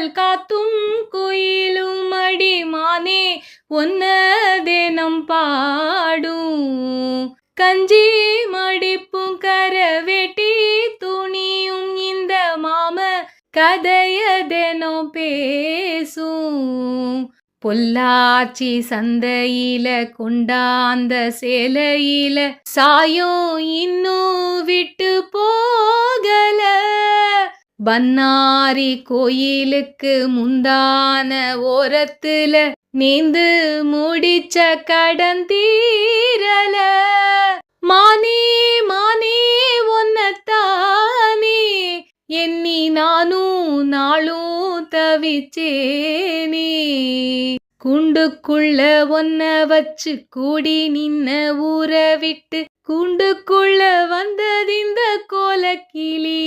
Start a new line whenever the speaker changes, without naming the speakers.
காவல் காத்தும் குயிலும் அடிமானே ஒன்ன தினம் பாடும். கஞ்சி மடிப்பும் கரவெட்டி துணியும் இந்த மாம கதையதெனோ பேசும். பொள்ளாச்சி சந்தையில கொண்டாந்த சேலையில சாயம் இன்னும் விட்டு போகல. பன்னாரி கோயிலுக்கு முந்தான ஓரத்துல நீந்து முடிச்ச கடன் தீரல. மானே மானே ஒன்னத்தானே எண்ணி நானும் நாளும் தவிச்சேனே. கூண்டுக்குள்ள ஒன்ன வச்சு கூடி நின்ன ஊற விட்டு கூண்டுக்குள்ள வந்ததிந்த கோலக்கிளி.